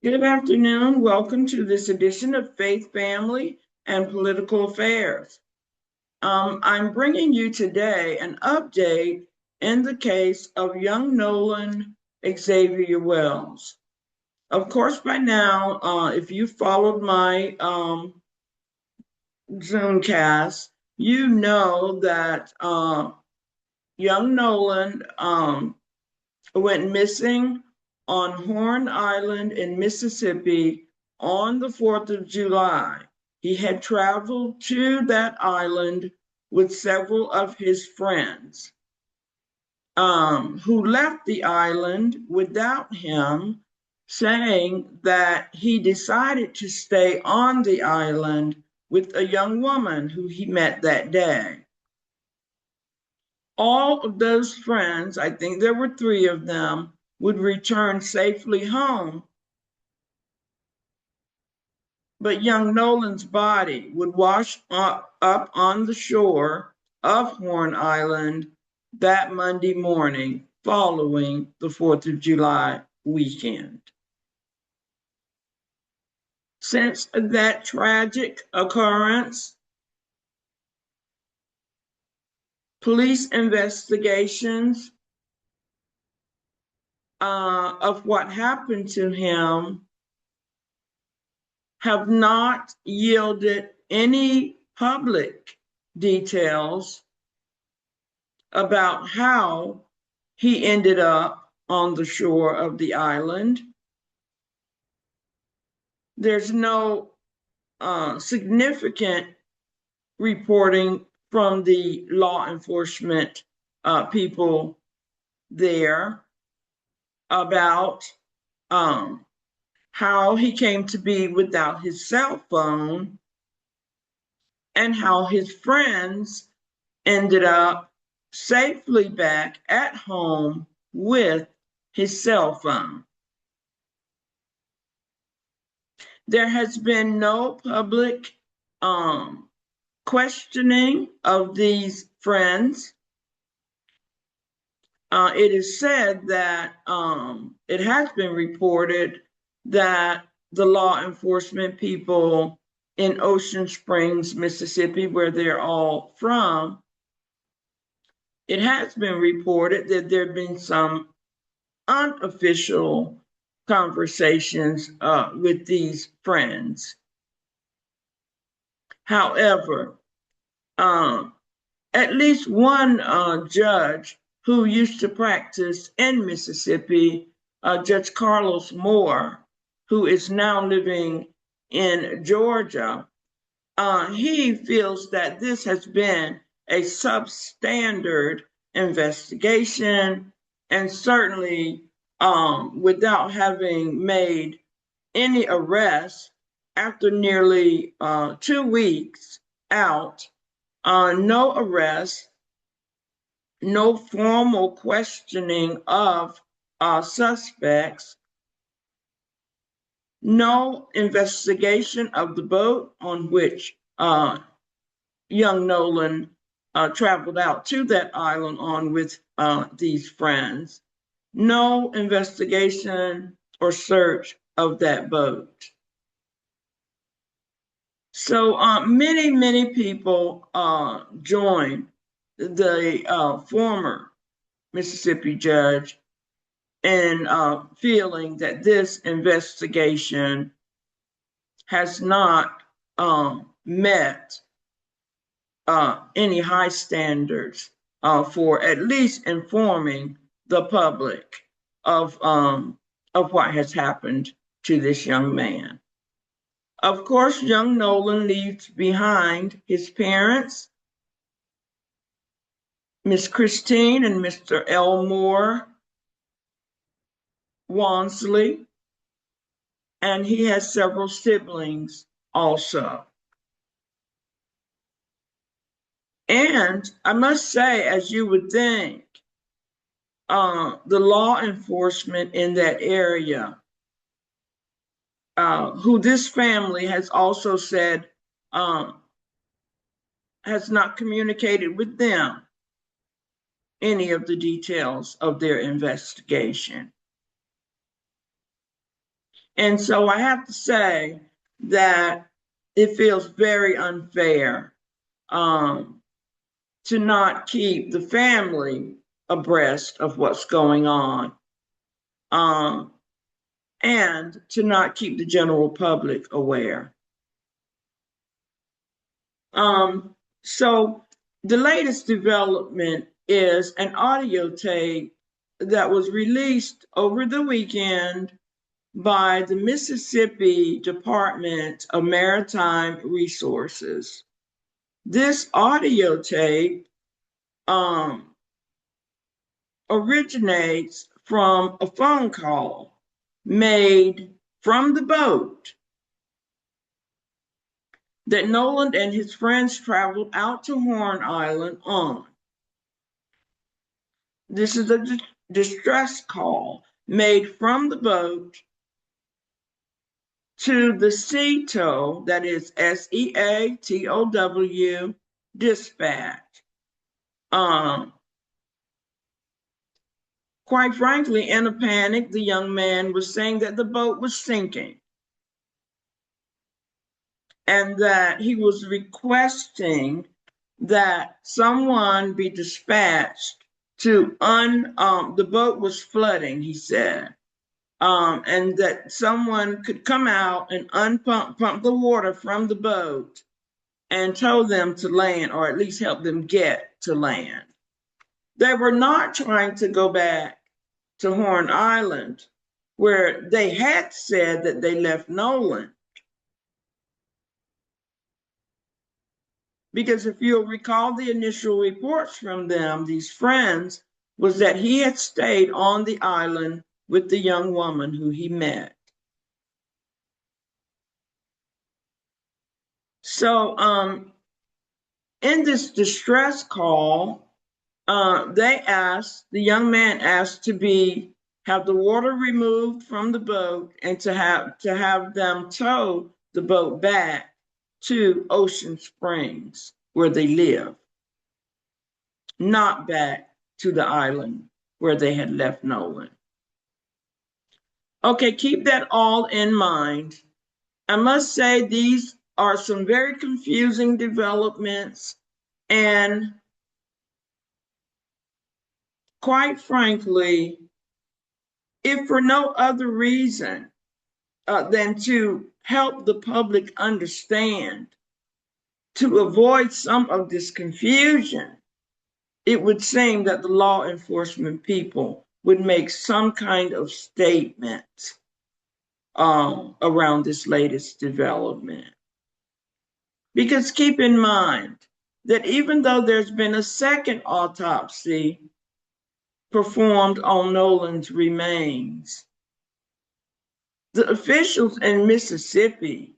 Good afternoon. Welcome to this edition of Faith, Family, and Political Affairs. I'm bringing you today an update in the case of young Nolan Xavier Wells. Of course, by now, if you followed my Zoomcast, you know that young Nolan went missing on Horn Island in Mississippi on the 4th of July. He had traveled to that island with several of his friends who left the island without him, saying that he decided to stay on the island with a young woman who he met that day. All of those friends, I think there were three of them, would return safely home. But young Nolan's body would wash up on the shore of Horn Island that Monday morning following the 4th of July weekend. Since that tragic occurrence, police investigations of what happened to him have not yielded any public details about how he ended up on the shore of the island. There's no significant reporting from the law enforcement people there about how he came to be without his cell phone and how his friends ended up safely back at home with his cell phone. There has been no public questioning of these friends. It is said that it has been reported that the law enforcement people in Ocean Springs, Mississippi, where they're all from, it has been reported that there have been some unofficial conversations with these friends. However, at least one judge who used to practice in Mississippi, Judge Carlos Moore, who is now living in Georgia, he feels that this has been a substandard investigation, and certainly without having made any arrests after nearly 2 weeks out, no arrests, no formal questioning of suspects, no investigation of the boat on which young Nolan traveled out to that island on with these friends, no investigation or search of that boat. So many people joined the former Mississippi judge in feeling that this investigation has not met any high standards for at least informing the public of what has happened to this young man. Of course, young Nolan leaves behind his parents, Miss Christine and Mr. Elmore Wansley, and he has several siblings also. And I must say, as you would think, the law enforcement in that area, who this family has also said has not communicated with them any of the details of their investigation. And so I have to say that it feels very unfair to not keep the family abreast of what's going on, um, and to not keep the general public aware. So the latest development is an audio tape that was released over the weekend by the Mississippi Department of Maritime Resources. This audio tape originates from a phone call made from the boat that Nolan and his friends traveled out to Horn Island on. This is a distress call made from the boat to the SEATOW, that is SEATOW, dispatch. Quite frankly, in a panic, the young man was saying that the boat was sinking and that he was requesting that someone be dispatched to the boat was flooding, he said, and that someone could come out and pump the water from the boat and tow them to land, or at least help them get to land. They were not trying to go back to Horn Island, where they had said that they left Nolan. Because if you'll recall the initial reports from them, these friends, was that he had stayed on the island with the young woman who he met. So in this distress call, the young man asked to have the water removed from the boat and to have them tow the boat back to Ocean Springs, where they live, not back to the island where they had left Nolan. Okay, keep that all in mind. I must say these are some very confusing developments, and quite frankly, if for no other reason than to help the public understand, to avoid some of this confusion, it would seem that the law enforcement people would make some kind of statement around this latest development. Because keep in mind that even though there's been a second autopsy performed on Nolan's remains, the officials in Mississippi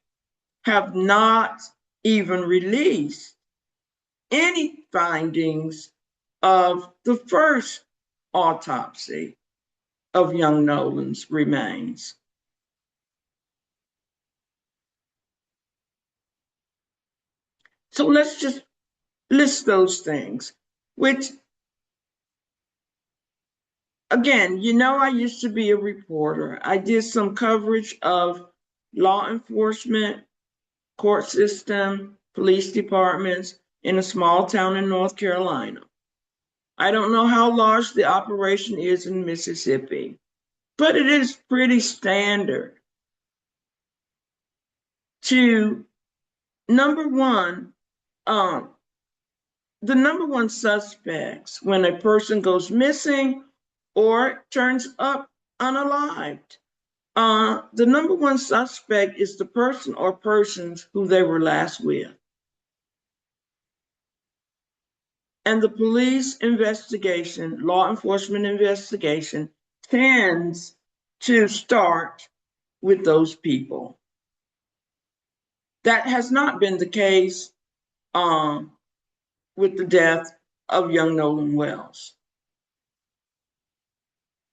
have not even released any findings of the first autopsy of young Nolan's remains. So let's just list those things, which, again, I used to be a reporter. I did some coverage of law enforcement, court system, police departments in a small town in North Carolina. I don't know how large the operation is in Mississippi, but it is pretty standard to, number one, the number one suspects when a person goes missing or turns up unalived. The number one suspect is the person or persons who they were last with. And the police investigation, law enforcement investigation, tends to start with those people. That has not been the case with the death of young Nolan Wells.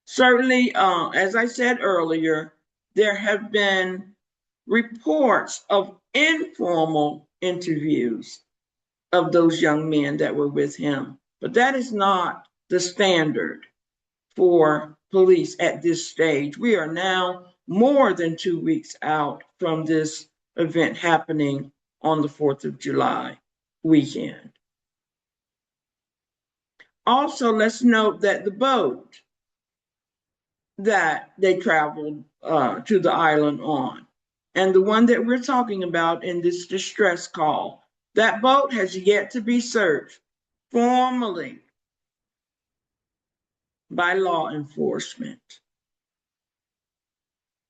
Certainly, as I said earlier, there have been reports of informal interviews of those young men that were with him, but that is not the standard for police at this stage. We are now more than 2 weeks out from this event happening on the 4th of July weekend. Also, let's note that the boat that they traveled to the island on, and the one that we're talking about in this distress call, that boat has yet to be searched formally by law enforcement.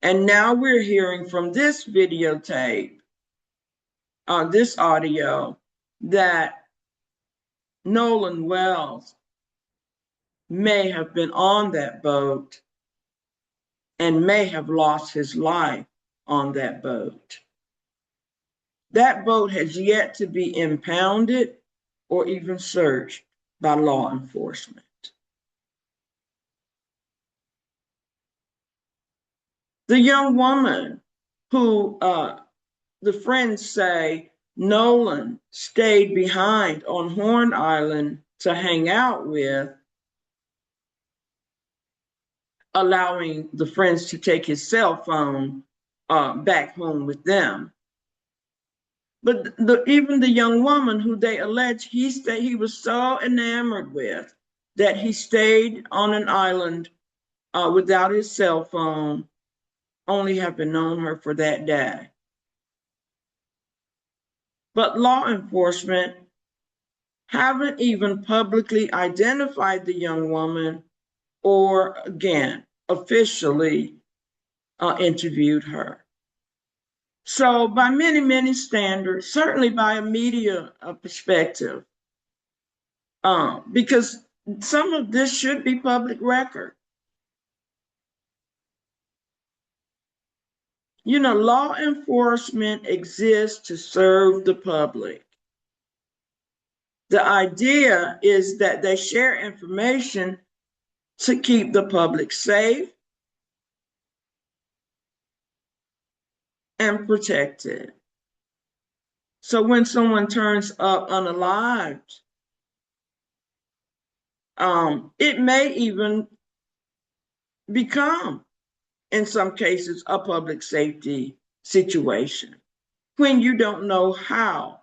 And now we're hearing from this videotape, this audio, that Nolan Wells may have been on that boat and may have lost his life on that boat. That boat has yet to be impounded or even searched by law enforcement. The young woman who the friends say Nolan stayed behind on Horn Island to hang out with, allowing the friends to take his cell phone back home with them. But even the young woman who they allege he was so enamored with that he stayed on an island without his cell phone, only have been known her for that day. But law enforcement haven't even publicly identified the young woman or, again, officially interviewed her. So by many, many standards, certainly by a media perspective, because some of this should be public record. You know, law enforcement exists to serve the public. The idea is that they share information to keep the public safe and protected. So when someone turns up unalived, it may even become, in some cases, a public safety situation when you don't know how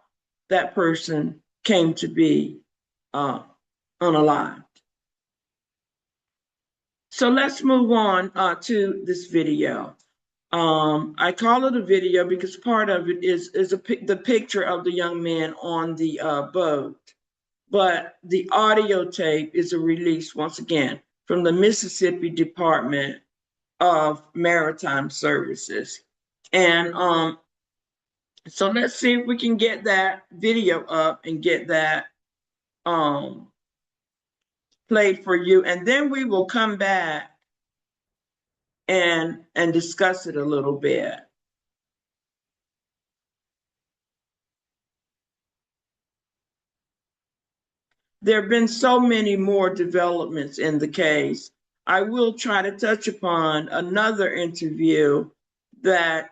that person came to be unalived. So let's move on to this video. I call it a video because part of it is the picture of the young man on the boat. But the audio tape is a release, once again, from the Mississippi Department of Maritime Services. And so let's see if we can get that video up and get that played for you. And then we will come back and discuss it a little bit. There have been so many more developments in the case. I will try to touch upon another interview that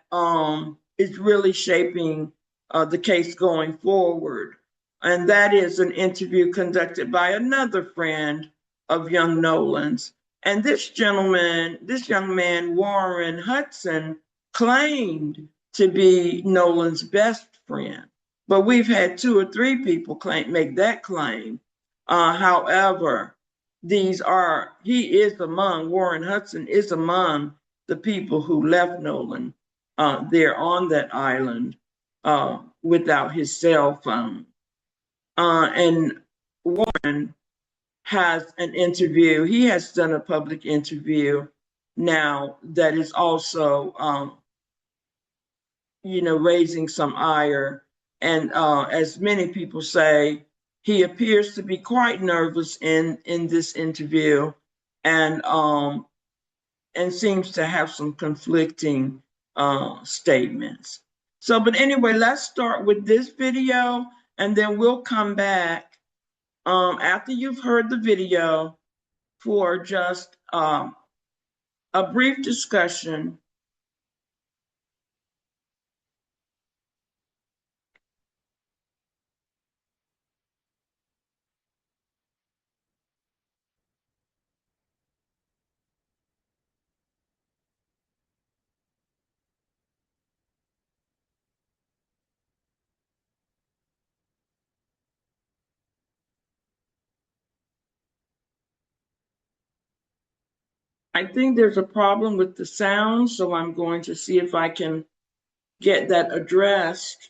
is really shaping the case going forward. And that is an interview conducted by another friend of young Nolan's. And this young man, Warren Hudson, claimed to be Nolan's best friend. But we've had 2 or 3 people make that claim. However, Warren Hudson is among the people who left Nolan there on that island without his cell phone. And Warren has an interview. He has done a public interview now that is also, raising some ire. And as many people say, he appears to be quite nervous in this interview, and seems to have some conflicting statements. So, but anyway, let's start with this video, and then we'll come back after you've heard the video for just a brief discussion I think there's a problem with the sound, so I'm going to see if I can get that addressed.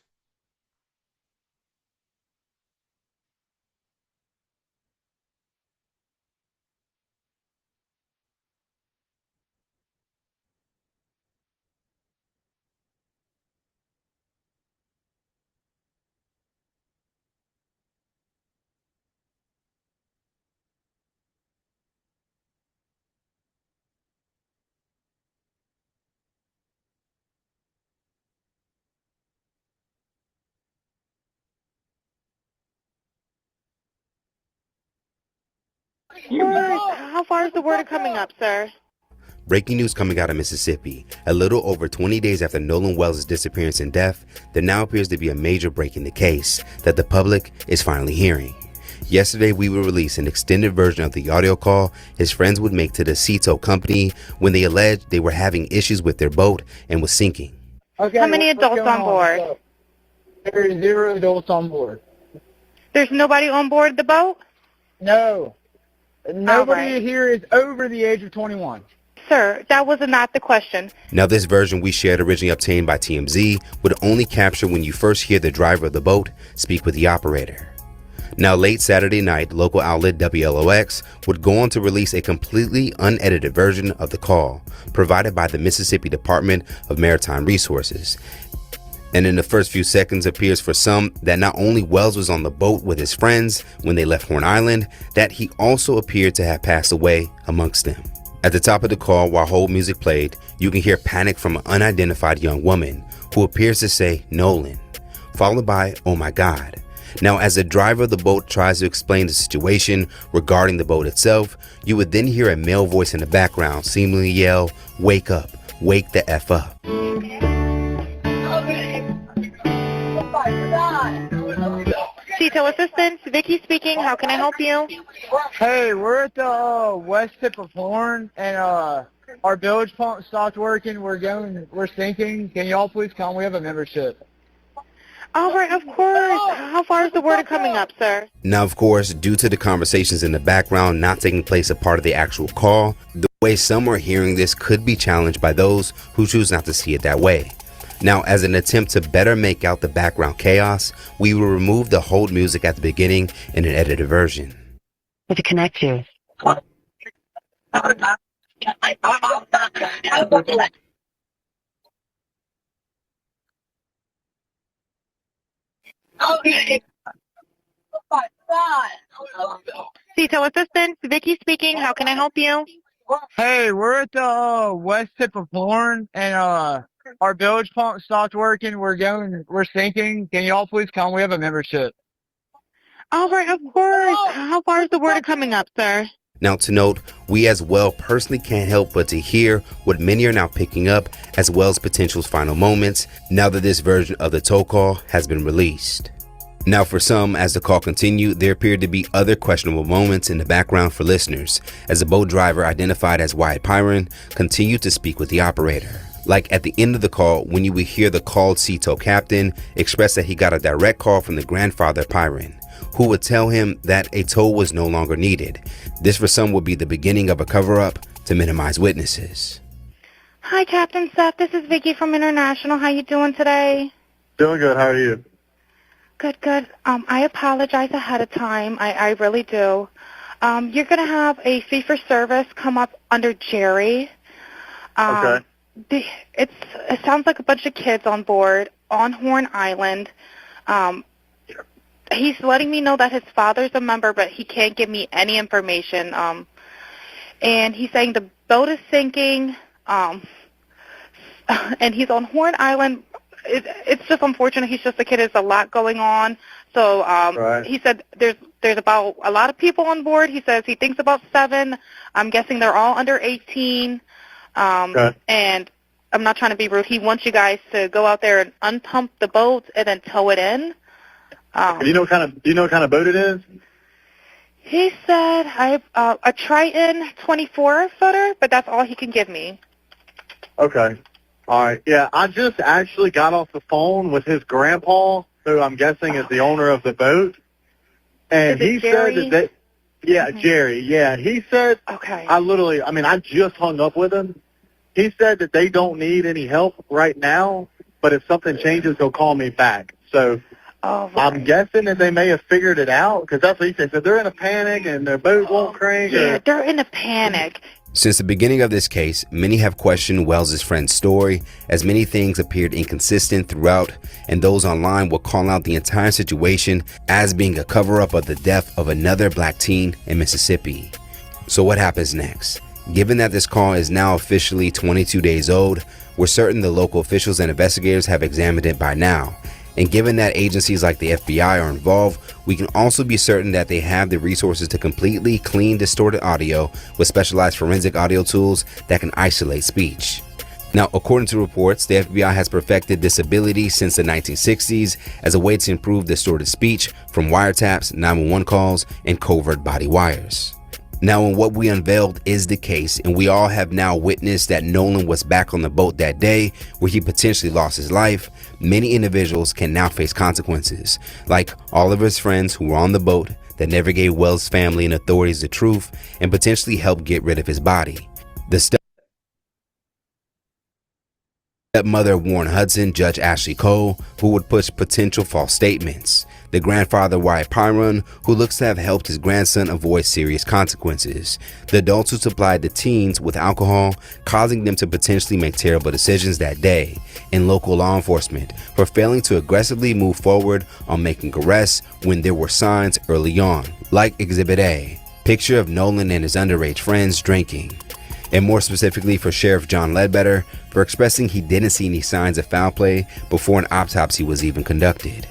How far is the word coming up, sir? Breaking news coming out of Mississippi. A little over 20 days after Nolan Wells' disappearance and death, there now appears to be a major break in the case that the public is finally hearing. Yesterday, we will release an extended version of the audio call his friends would make to the Ceto company when they alleged they were having issues with their boat and was sinking. Okay, how many adults on board? There are 0 adults on board. There's nobody on board the boat? No. Nobody here is over the age of 21. Sir, that was not the question. Now, this version we shared, originally obtained by TMZ, would only capture when you first hear the driver of the boat speak with the operator. Now, late Saturday night, local outlet WLOX would go on to release a completely unedited version of the call provided by the Mississippi Department of Maritime Resources. And in the first few seconds appears for some that not only Wells was on the boat with his friends when they left Horn Island, that he also appeared to have passed away amongst them. At the top of the call, while hold music played, you can hear panic from an unidentified young woman who appears to say Nolan, followed by, "Oh my God." Now, as the driver of the boat tries to explain the situation regarding the boat itself, you would then hear a male voice in the background seemingly yell, "Wake up, wake the F up." Ceto Assistance, Vicky speaking. How can I help you? Hey, we're at the west tip of Horn, and our bilge pump stopped working. We're sinking. Can y'all please come? We have a membership. All right, of course. How far is the word coming up, sir? Now, of course, due to the conversations in the background not taking place a part of the actual call, the way some are hearing this could be challenged by those who choose not to see it that way. Now, as an attempt to better make out the background chaos, we will remove the hold music at the beginning in an edited version. To connect you. Ceto Assistance, Vicky speaking. How can I help you? Hey, we're at the west tip of Horn, and our bilge pump stopped working. We're sinking. Can y'all please come? We have a membership. All right, of course. How far is the word coming up, sir? Now, to note, we as well personally can't help but to hear what many are now picking up as well as potential's final moments now that this version of the tow call has been released. Now, for some, as the call continued, there appeared to be other questionable moments in the background for listeners as the boat driver, identified as Wyatt Pyron, continued to speak with the operator. Like at the end of the call, when you would hear the called Ceto captain express that he got a direct call from the grandfather Pyron, who would tell him that a tow was no longer needed. This for some would be the beginning of a cover-up to minimize witnesses. Hi, Captain Seth. This is Vicky from International. How you doing today? Doing good. How are you? Good, good. I apologize ahead of time. I really do. You're going to have a fee-for-service come up under Jerry. Okay. It sounds like a bunch of kids on board on Horn Island. He's letting me know that his father's a member, but he can't give me any information. And he's saying the boat is sinking, and he's on Horn Island. It's just unfortunate. He's just a kid. There's a lot going on. So Right. He said there's about a lot of people on board. He says he thinks about 7. I'm guessing they're all under 18. Okay. And I'm not trying to be rude. He wants you guys to go out there and unpump the boat and then tow it in. Do you know what kind of boat it is? He said a Triton 24-footer, but that's all he can give me. Okay. All right. Yeah, I just actually got off the phone with his grandpa, who I'm guessing is the owner of the boat, and Is it he Jerry? said that Yeah, Jerry. Yeah, he said. Okay. I just hung up with him. He said that they don't need any help right now, but if something changes, he'll call me back. So Oh, right. I'm guessing that they may have figured it out, because that's what he said. So they're in a panic and their boat won't crank. Yeah, they're in a panic. Since the beginning of this case, many have questioned Wells' friend's story, as many things appeared inconsistent throughout, and those online will call out the entire situation as being a cover-up of the death of another black teen in Mississippi. So what happens next? Given that this call is now officially 22 days old, we're certain the local officials and investigators have examined it by now. And given that agencies like the FBI are involved, we can also be certain that they have the resources to completely clean distorted audio with specialized forensic audio tools that can isolate speech. Now, according to reports, the FBI has perfected this ability since the 1960s as a way to improve distorted speech from wiretaps, 911 calls, and covert body wires. Now, in what we unveiled is the case, and we all have now witnessed that Nolan was back on the boat that day where he potentially lost his life. Many individuals can now face consequences, like all of his friends who were on the boat that never gave Wells' family and authorities the truth and potentially helped get rid of his body. The stepmother of Warren Hudson, Judge Ashley Cole, who would push potential false statements. The grandfather, Wyatt Pyron, who looks to have helped his grandson avoid serious consequences. The adults who supplied the teens with alcohol, causing them to potentially make terrible decisions that day. And local law enforcement for failing to aggressively move forward on making arrests when there were signs early on, like Exhibit A, picture of Nolan and his underage friends drinking. And more specifically for Sheriff John Ledbetter for expressing he didn't see any signs of foul play before an autopsy was even conducted.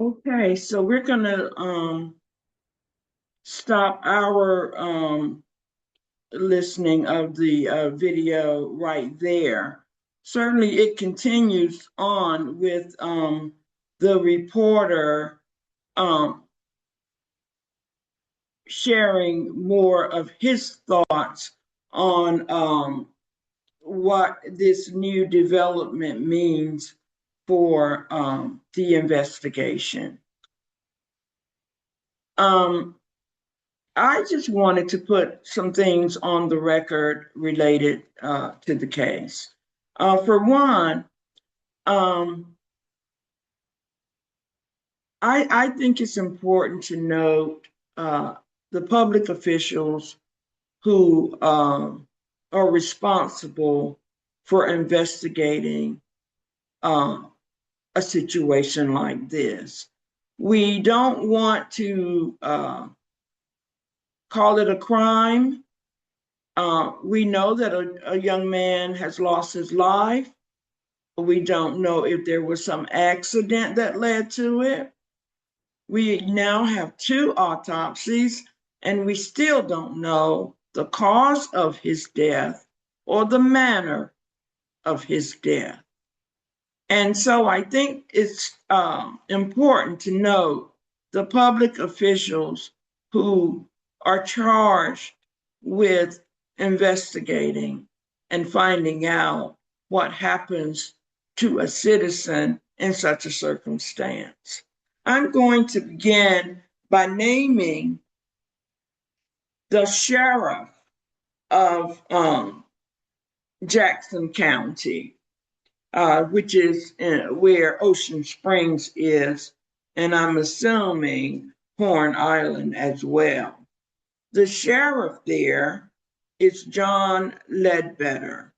Okay, so we're gonna stop our listening of the video right there. Certainly, it continues on with the reporter sharing more of his thoughts on what this new development means for the investigation. I just wanted to put some things on the record related to the case. For one, I think it's important to note the public officials who are responsible for investigating a situation like this. We don't want to call it a crime. We know that a young man has lost his life. We don't know if there was some accident that led to it. We now have 2 autopsies, and we still don't know the cause of his death or the manner of his death. And so I think it's important to note the public officials who are charged with investigating and finding out what happens to a citizen in such a circumstance. I'm going to begin by naming the sheriff of Jackson County, which is where Ocean Springs is, and I'm assuming Horn Island as well. The sheriff there is John Ledbetter,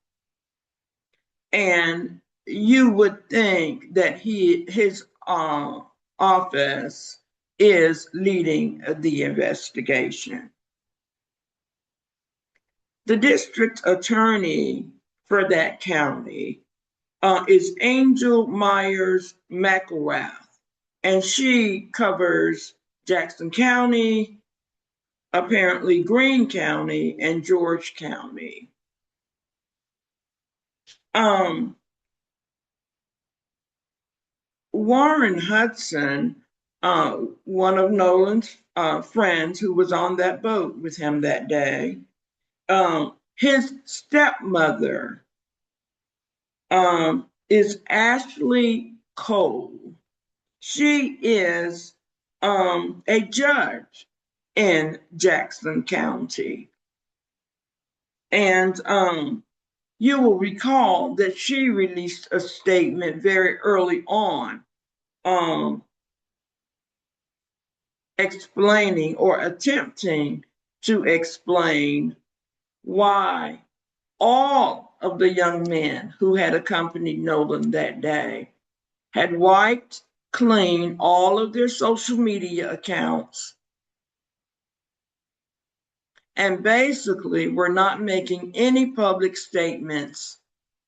and you would think that his office is leading the investigation. The district attorney for that county is Angel Myers McElrath, and she covers Jackson County, apparently Greene County, and George County. Warren Hudson, one of Nolan's friends who was on that boat with him that day, his stepmother is Ashley Cole. She is a judge in Jackson County. And you will recall that she released a statement very early on explaining or attempting to explain why all of the young men who had accompanied Nolan that day had wiped clean all of their social media accounts and basically were not making any public statements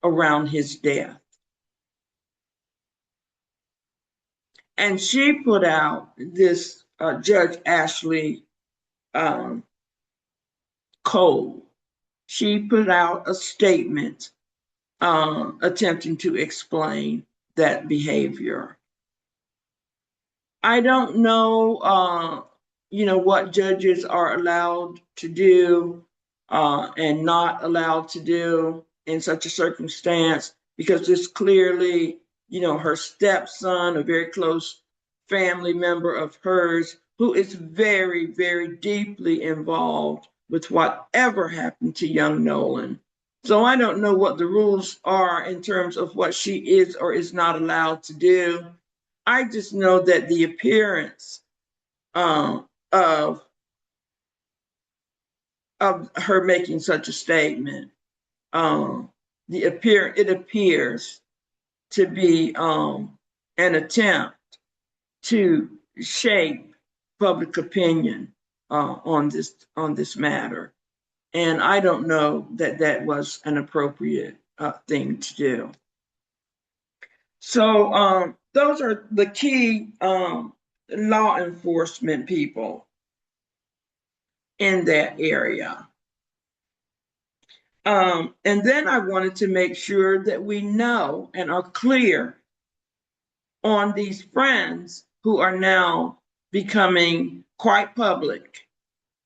around his death. And she put out this, Judge Ashley Cole, she put out a statement attempting to explain that behavior. I don't know, what judges are allowed to do and not allowed to do in such a circumstance, because this clearly, her stepson, a very close family member of hers, who is very, very deeply involved with whatever happened to young Nolan. So I don't know what the rules are in terms of what she is or is not allowed to do. I just know that the appearance of her making such a statement, it appears to be an attempt to shape public opinion on this matter, and I don't know that that was an appropriate thing to do. So those are the key law enforcement people in that area. And then I wanted to make sure that we know and are clear on these friends who are now becoming quite public.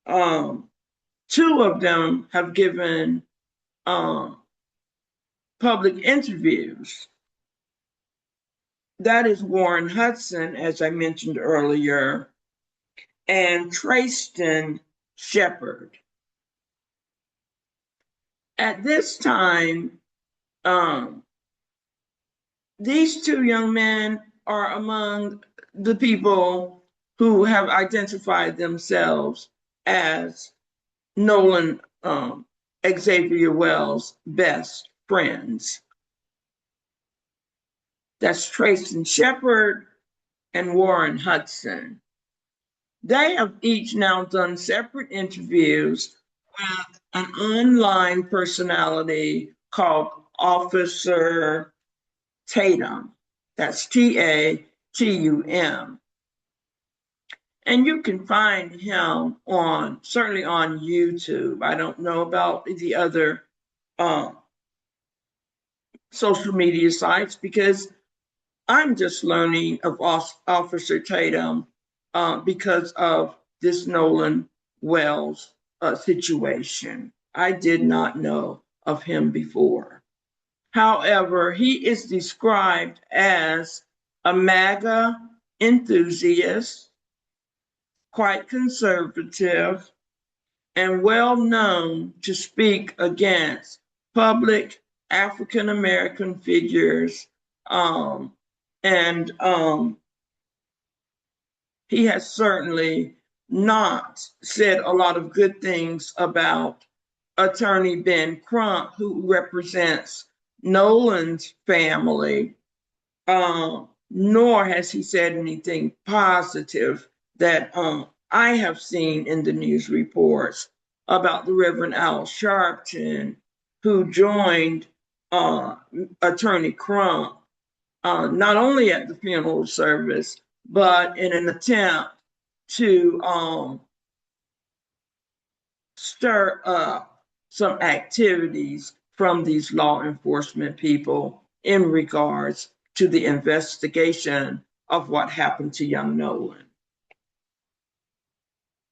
Two of them have given public interviews. That is Warren Hudson, as I mentioned earlier, and Trayston Shepard. At this time, these two young men are among the people who have identified themselves as Nolan Xavier Wells' best friends. That's Trayston Shepard and Warren Hudson. They have each now done separate interviews with an online personality called Officer Tatum. That's Tatum. And you can find him certainly on YouTube. I don't know about the other social media sites because I'm just learning of Officer Tatum because of this Nolan Wells situation. I did not know of him before. However, he is described as a MAGA enthusiast, quite conservative, and well known to speak against public African American figures. And he has certainly not said a lot of good things about Attorney Ben Crump, who represents Nolan's family, nor has he said anything positive that I have seen in the news reports about the Reverend Al Sharpton, who joined Attorney Crump not only at the funeral service, but in an attempt to stir up some activities from these law enforcement people in regards to the investigation of what happened to young Nolan.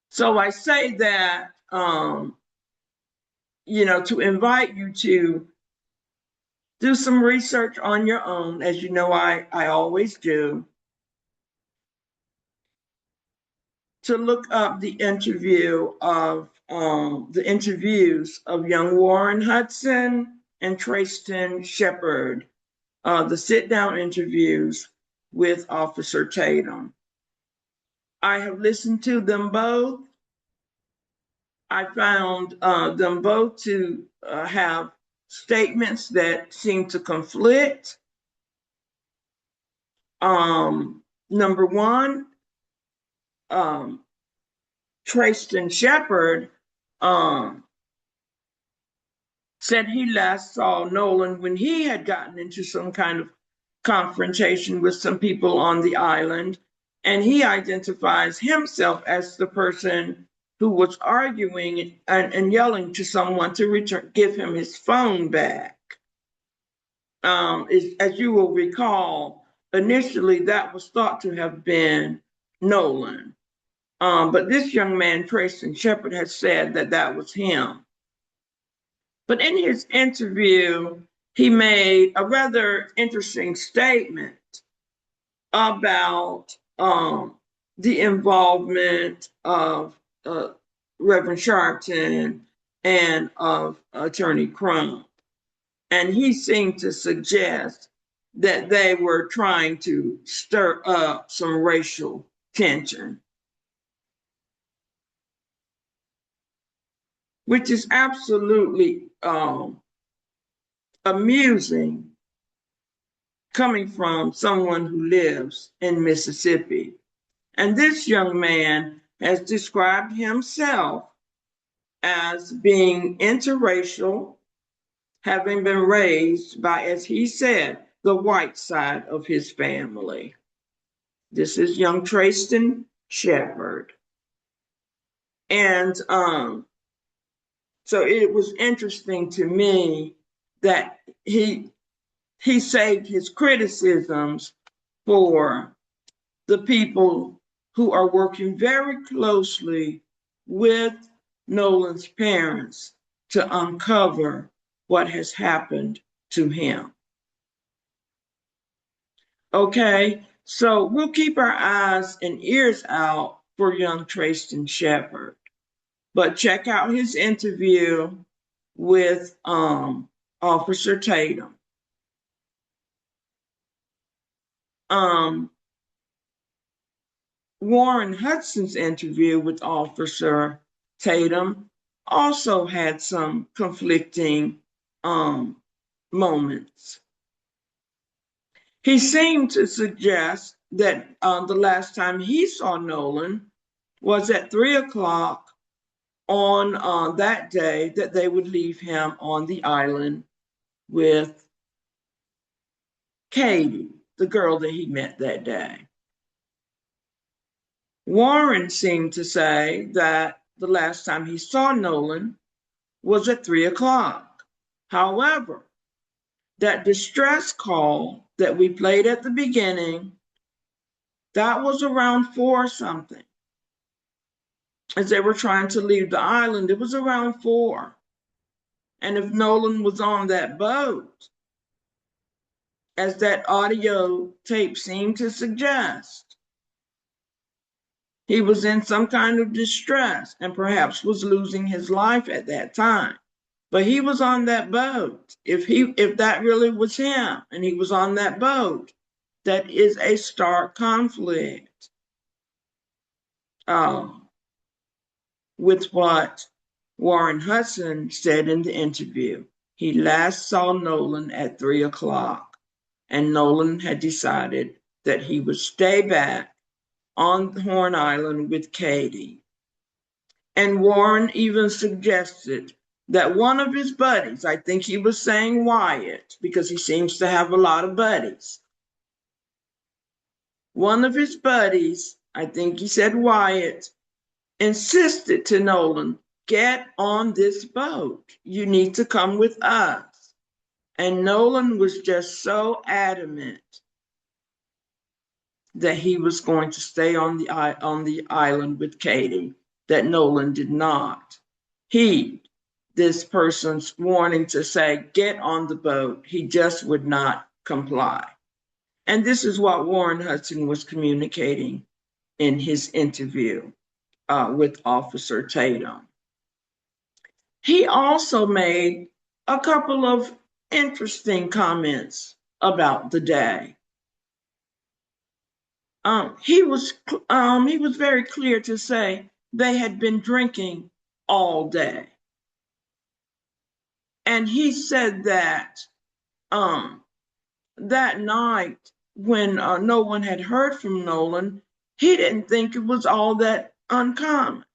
So I say that, to invite you to do some research on your own, as you know I always do, to look up the interviews of young Warren Hudson and Trayston Shepard, the sit-down interviews with Officer Tatum. I have listened to them both. I found them both to have statements that seem to conflict. Number one, Trayston Shepard said he last saw Nolan when he had gotten into some kind of confrontation with some people on the island, and he identifies himself as the person who was arguing and yelling to someone to give him his phone back. As you will recall, initially that was thought to have been Nolan. But this young man, Trayston Shepard, had said that that was him. But in his interview, he made a rather interesting statement about the involvement of Reverend Sharpton and of Attorney Crump. And he seemed to suggest that they were trying to stir up some racial tension, which is absolutely amusing coming from someone who lives in Mississippi. And this young man has described himself as being interracial, having been raised by, as he said, the white side of his family. This is young Trayston Shepard. And so it was interesting to me that he saved his criticisms for the people who are working very closely with Nolan's parents to uncover what has happened to him. Okay, so we'll keep our eyes and ears out for young Trayston Shepard, but check out his interview with Officer Tatum. Warren Hudson's interview with Officer Tatum also had some conflicting moments. He seemed to suggest that the last time he saw Nolan was at 3:00 on that day that they would leave him on the island with Katie, the girl that he met that day. Warren seemed to say that the last time he saw Nolan was at 3:00. However, that distress call that we played at the beginning, that was around 4 something. As they were trying to leave the island, it was around 4. And if Nolan was on that boat, as that audio tape seemed to suggest, he was in some kind of distress and perhaps was losing his life at that time. But he was on that boat. If that really was him and he was on that boat, that is a stark conflict with what Warren Hudson said in the interview. He last saw Nolan at 3:00, and Nolan had decided that he would stay back on Horn Island with Katie. And Warren even suggested that one of his buddies, I think he was saying Wyatt, because he seems to have a lot of buddies. One of his buddies, I think he said Wyatt, insisted to Nolan, get on this boat. You need to come with us. And Nolan was just so adamant that he was going to stay on the island with Katie that Nolan did not heed this person's warning to say, get on the boat. He just would not comply. And this is what Warren Hudson was communicating in his interview with Officer Tatum. He also made a couple of interesting comments about the day. He was very clear to say they had been drinking all day. And he said that that night when no one had heard from Nolan, he didn't think it was all that uncommon.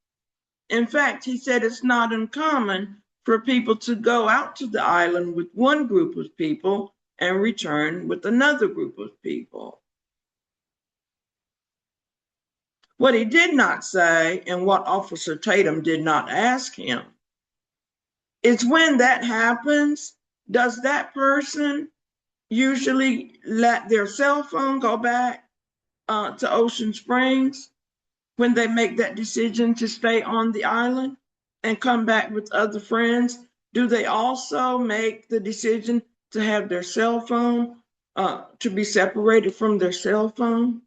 In fact, he said it's not uncommon for people to go out to the island with one group of people and return with another group of people. What he did not say, and what Officer Tatum did not ask him, is when that happens, does that person usually let their cell phone go back to Ocean Springs when they make that decision to stay on the island and come back with other friends? Do they also make the decision to have their cell phone, to be separated from their cell phone?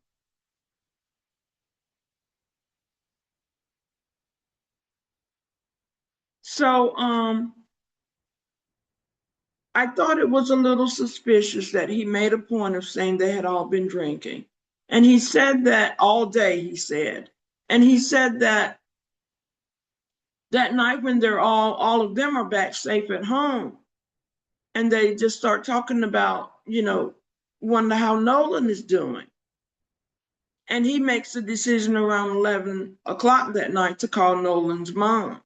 So I thought it was a little suspicious that he made a point of saying they had all been drinking. And he said that all day, he said. And he said that that night when they're all of them are back safe at home, and they just start talking about, wonder how Nolan is doing. And he makes a decision around 11 o'clock that night to call Nolan's mom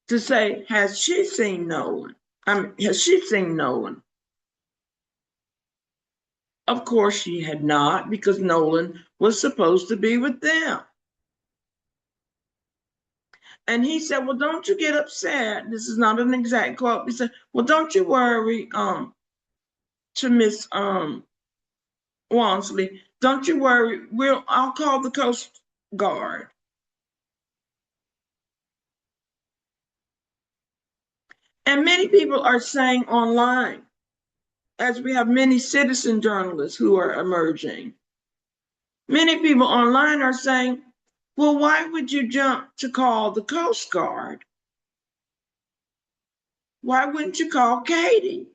to say, has she seen Nolan? Has she seen Nolan? Of course she had not, because Nolan was supposed to be with them. And he said, well, don't you get upset. This is not an exact quote. He said, well, don't you worry, to Miss Walmsley, don't you worry, I'll call the Coast Guard. And many people are saying online, as we have many citizen journalists who are emerging, many people online are saying, well, why would you jump to call the Coast Guard? Why wouldn't you call Katie?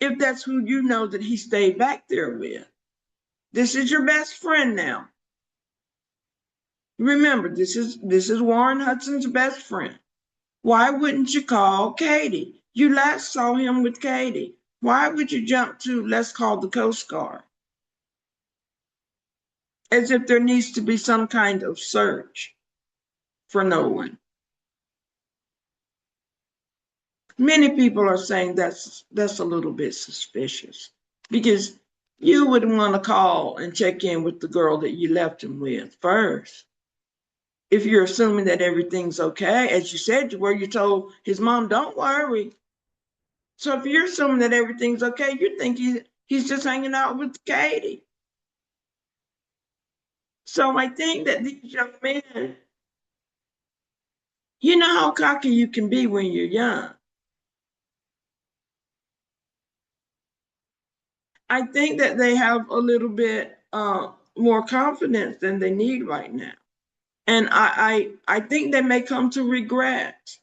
If that's who you know that he stayed back there with. This is your best friend now. Remember, this is Warren Hudson's best friend. Why wouldn't you call Katie? You last saw him with Katie. Why would you jump to, let's call the Coast Guard? As if there needs to be some kind of search for Nolan. Many people are saying that's a little bit suspicious, because you would want to call and check in with the girl that you left him with first. If you're assuming that everything's okay, as you said, where you told his mom, don't worry. So if you're assuming that everything's okay, you think he's just hanging out with Katie. So I think that these young men, you know how cocky you can be when you're young. I think that they have a little bit more confidence than they need right now. And I think they may come to regret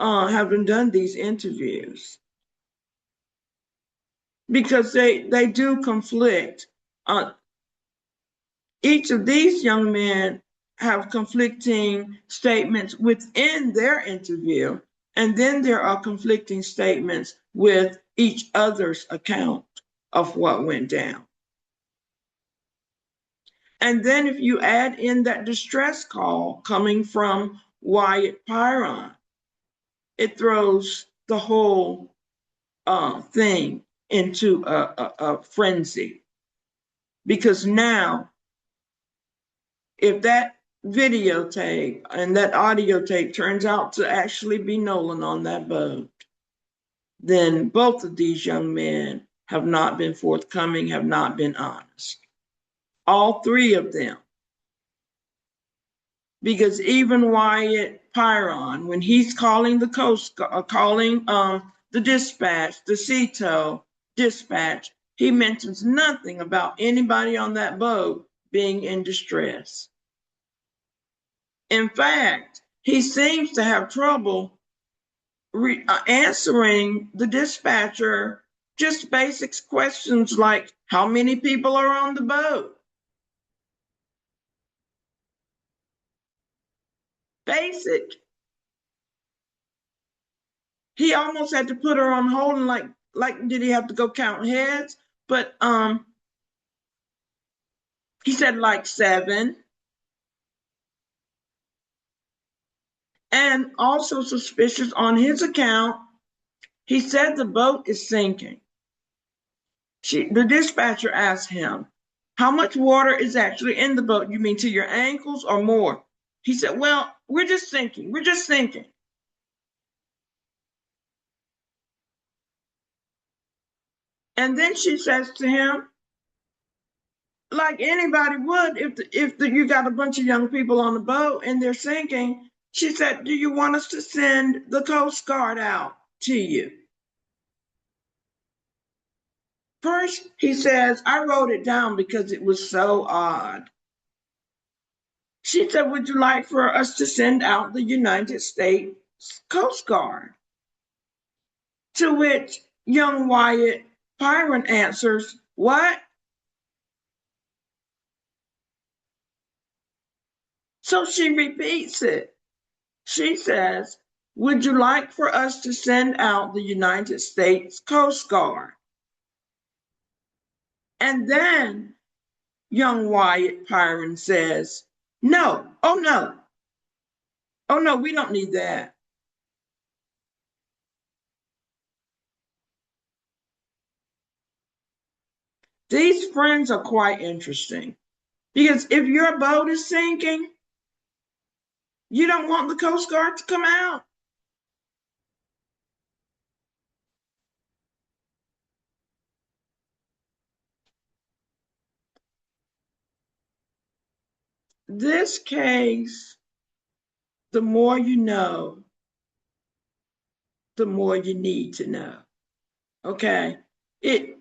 having done these interviews, because they do conflict. Each of these young men have conflicting statements within their interview, and then there are conflicting statements with each other's account of what went down. And then if you add in that distress call coming from Wyatt Pyron, it throws the whole thing into a frenzy. Because now, if that videotape and that audio tape turns out to actually be Nolan on that boat, then both of these young men have not been forthcoming, have not been honest. All three of them because even Wyatt Pyron, when he's calling the the dispatch, the CETO dispatch, he mentions nothing about anybody on that boat being in distress. In fact, he seems to have trouble answering the dispatcher just basic questions like, how many people are on the boat? Basic. He almost had to put her on hold and like did he have to go count heads? But he said like 7. And also suspicious on his account, he said the boat is sinking. The dispatcher asked him, how much water is actually in the boat? You mean to your ankles or more? He said, well, we're just sinking. We're just sinking. And then she says to him, like anybody would, if you got a bunch of young people on the boat and they're sinking, she said, do you want us to send the Coast Guard out to you? First, he says, I wrote it down because it was so odd. She said, would you like for us to send out the United States Coast Guard? To which young Wyatt Pyron answers, what? So she repeats it. She says, would you like for us to send out the United States Coast Guard? And then young Wyatt Pyron says, no, oh no. Oh no, we don't need that. These friends are quite interesting because if your boat is sinking, you don't want the Coast Guard to come out. This case, the more you know, the more you need to know. Okay? The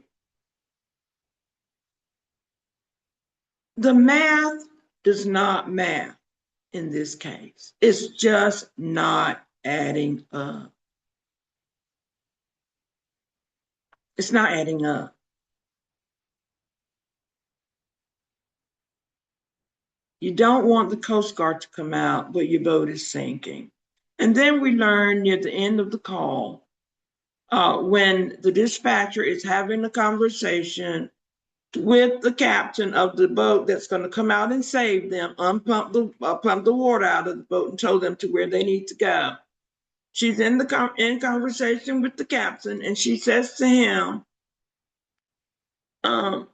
math does not math in this case. It's just not adding up. It's not adding up. You don't want the Coast Guard to come out, but your boat is sinking. And then we learn near the end of the call, when the dispatcher is having a conversation with the captain of the boat that's going to come out and save them, pump the water out of the boat and tow them to where they need to go. She's in conversation with the captain, and she says to him,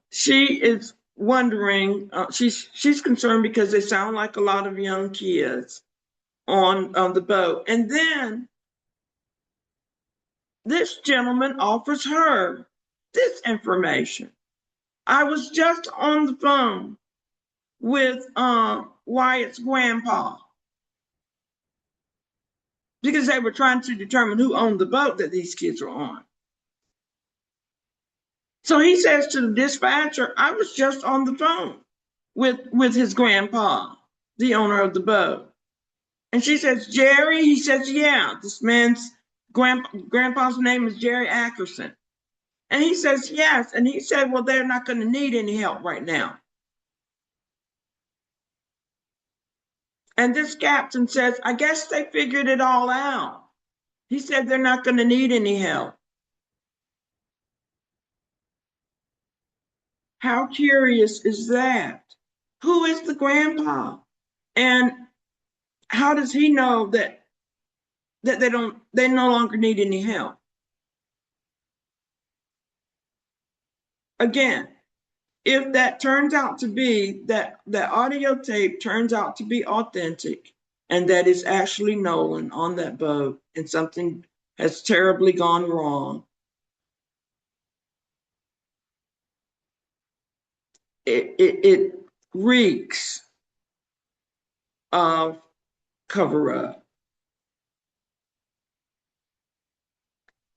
she is wondering, she's concerned because they sound like a lot of young kids on the boat. And then this gentleman offers her this information. I was just on the phone with Wyatt's grandpa because they were trying to determine who owned the boat that these kids were on. So he says to the dispatcher, I was just on the phone with his grandpa, the owner of the boat. And she says, Jerry? He says, yeah, this man's grandpa's name is Jerry Ackerson. And he says, yes. And he said, well, they're not going to need any help right now. And this captain says, I guess they figured it all out. He said they're not going to need any help. How curious is that? Who is the grandpa? And how does he know that they no longer need any help? Again, if that turns out to be that audio tape turns out to be authentic and that is actually Nolan on that boat and something has terribly gone wrong, it reeks of cover-up.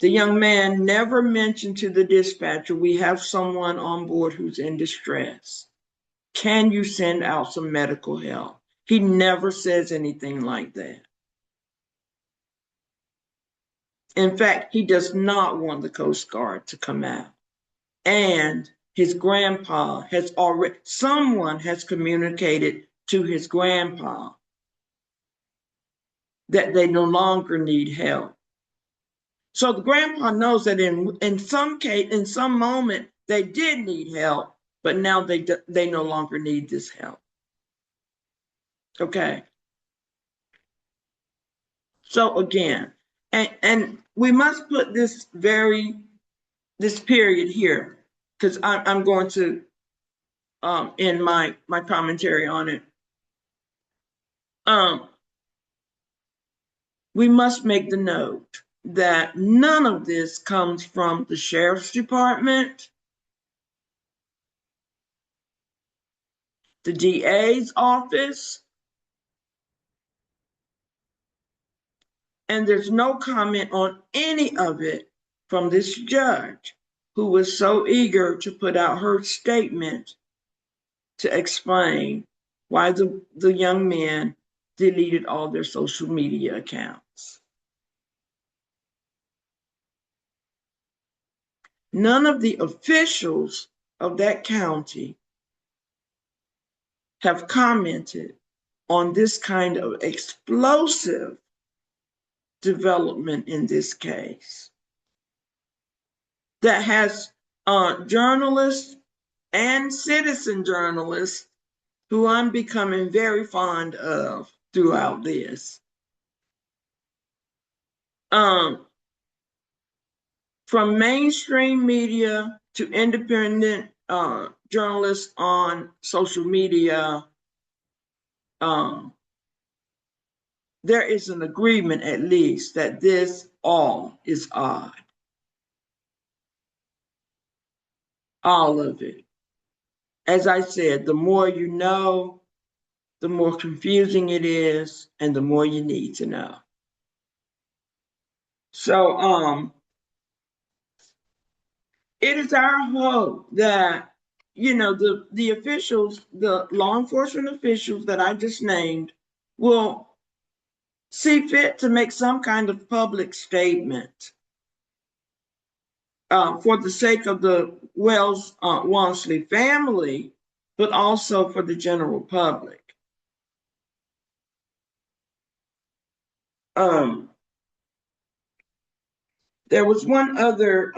The young man never mentioned to the dispatcher, we have someone on board who's in distress. Can you send out some medical help? He never says anything like that. In fact, he does not want the Coast Guard to come out. And his grandpa has already, someone has communicated to his grandpa that they no longer need help. So the grandpa knows that in some case, in some moment, they did need help, but now they no longer need this help. Okay. So again, and we must put this period here, because I'm going to end my commentary on it. We must make the note that none of this comes from the sheriff's department, the DA's office, and there's no comment on any of it from this judge who was so eager to put out her statement to explain why the young men deleted all their social media accounts. None of the officials of that county have commented on this kind of explosive development in this case that has journalists and citizen journalists who I'm becoming very fond of throughout this. From mainstream media to independent journalists on social media, there is an agreement at least that this all is odd. All of it. As I said, the more you know, the more confusing it is, and the more you need to know. So, it is our hope that, you know, the officials, the law enforcement officials that I just named, will see fit to make some kind of public statement for the sake of the Wells Walmsley family, but also for the general public. There was one other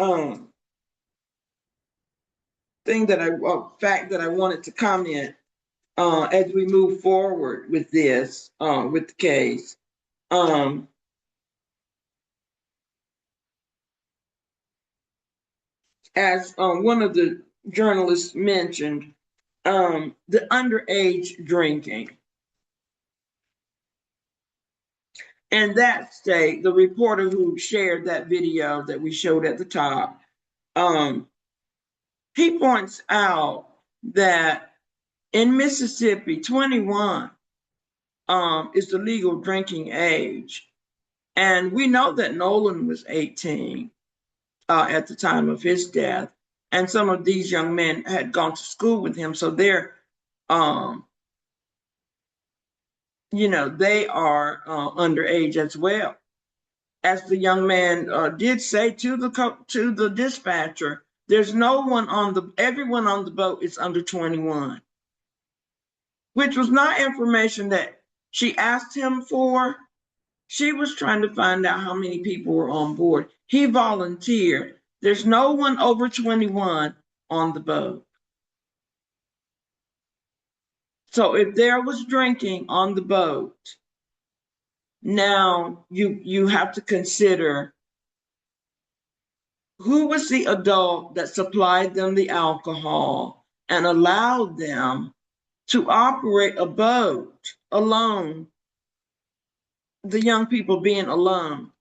fact that I wanted to comment as we move forward with this, with the case. As one of the journalists mentioned, the underage drinking. And that state, the reporter who shared that video that we showed at the top, he points out that in Mississippi, 21 is the legal drinking age. And we know that Nolan was 18 at the time of his death. And some of these young men had gone to school with him. So they're, you know, they are underage as well. As the young man did say to the dispatcher, there's no one everyone on the boat is under 21, which was not information that she asked him for. She was trying to find out how many people were on board. He volunteered. There's no one over 21 on the boat. So if there was drinking on the boat, now you have to consider who was the adult that supplied them the alcohol and allowed them to operate a boat alone, the young people being alone,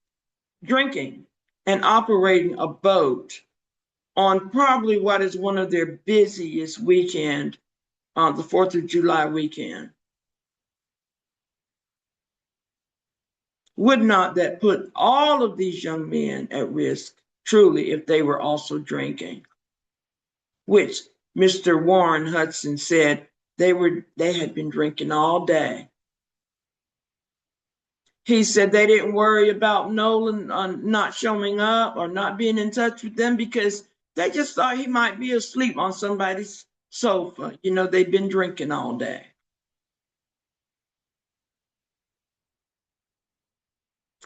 drinking and operating a boat on probably what is one of their busiest weekend, the 4th of July weekend. Would not that put all of these young men at risk, truly, if they were also drinking? Which Mr. Warren Hudson said they had been drinking all day. He said they didn't worry about Nolan not showing up or not being in touch with them because they just thought he might be asleep on somebody's sofa. You know, they'd been drinking all day.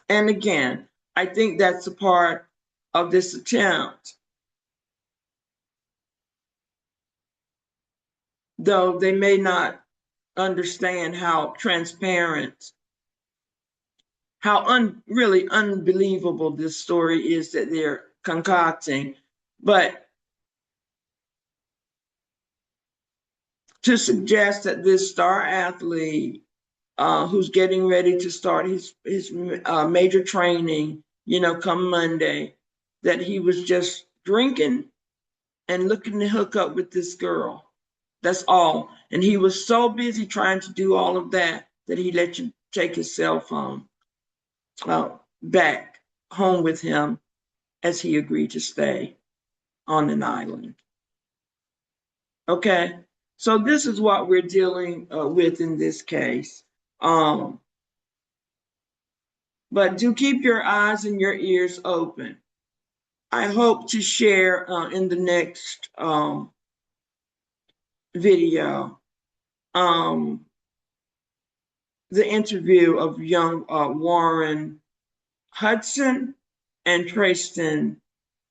And again, I think that's a part of this attempt. Though they may not understand how transparent, how really unbelievable this story is that they're concocting. But to suggest that this star athlete who's getting ready to start his major training, you know, come Monday, that he was just drinking and looking to hook up with this girl. That's all. And he was so busy trying to do all of that that he let you take his cell phone back home with him as he agreed to stay on an island. Okay, so this is what we're dealing with in this case. But do keep your eyes and your ears open. I hope to share in the next video the interview of young Warren Hudson and Tristan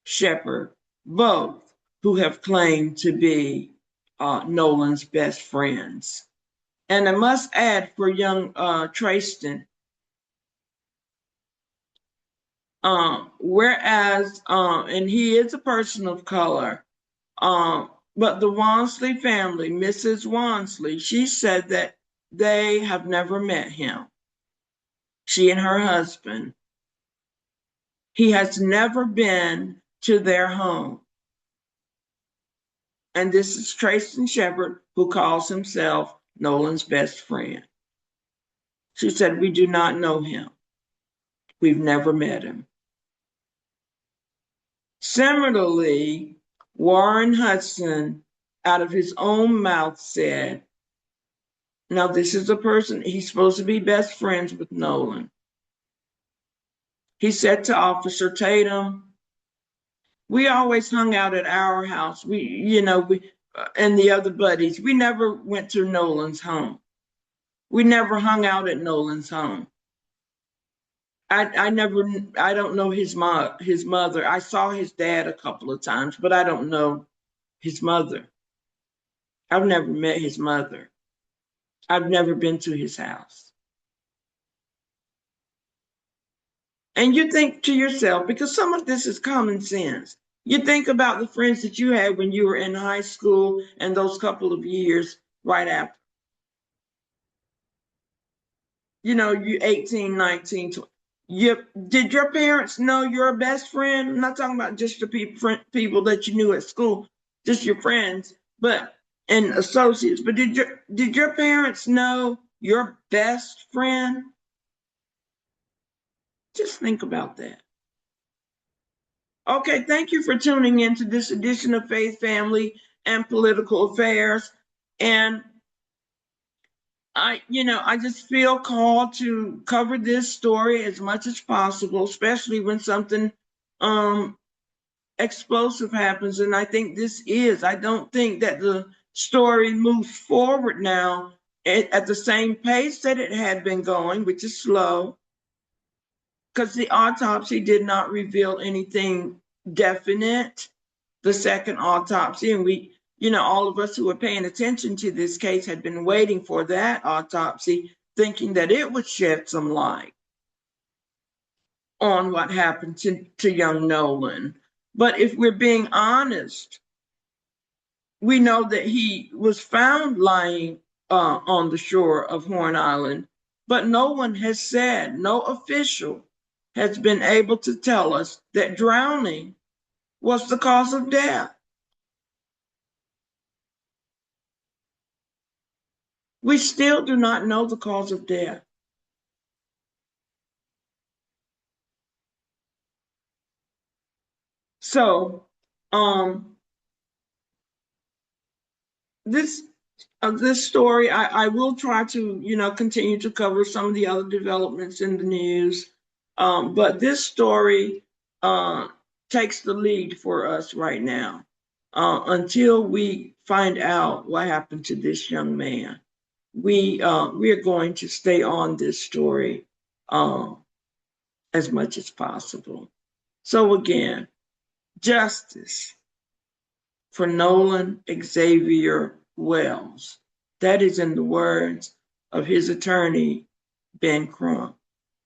Shepard, both who have claimed to be Nolan's best friends. And I must add for young Tristan, whereas, and he is a person of color, but the Wansley family, Mrs. Wansley, she said that they have never met him. She and her husband. He has never been to their home. And this is Tristan Shepard, who calls himself Nolan's best friend. She said, we do not know him. We've never met him. Similarly, Warren Hudson, out of his own mouth, said, now this is a person, he's supposed to be best friends with Nolan. He said to Officer Tatum, we always hung out at our house. We and the other buddies, we never went to Nolan's home. We never hung out at Nolan's home. I don't know his mother. I saw his dad a couple of times, but I don't know his mother. I've never met his mother. I've never been to his house. And you think to yourself, because some of this is common sense, you think about the friends that you had when you were in high school and those couple of years right after. You know, you 18, 19, 20. Did your parents know your best friend? I'm not talking about just the people that you knew at school, just your friends, but and associates. But did your parents know your best friend? Just think about that. Okay, thank you for tuning in to this edition of Faith, Family, and Political Affairs. And I just feel called to cover this story as much as possible, especially when something explosive happens. And I think I don't think that the story moves forward now at the same pace that it had been going, which is slow, because the autopsy did not reveal anything definite, the second autopsy. And all of us who were paying attention to this case had been waiting for that autopsy, thinking that it would shed some light on what happened to young Nolan. But if we're being honest, we know that he was found lying on the shore of Horn Island, but no one has said, no official has been able to tell us that drowning was the cause of death. We still do not know the cause of death. So, this this story, I will try to, continue to cover some of the other developments in the news. But this story takes the lead for us right now until we find out what happened to this young man. We are going to stay on this story as much as possible. So again, justice for Nolan Xavier Wells. That is in the words of his attorney, Ben Crump.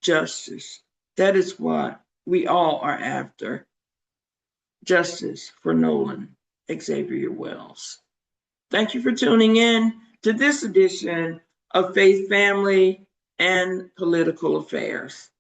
Justice. That is what we all are after. Justice for Nolan Xavier Wells. Thank you for tuning in to this edition of Faith, Family, and Political Affairs.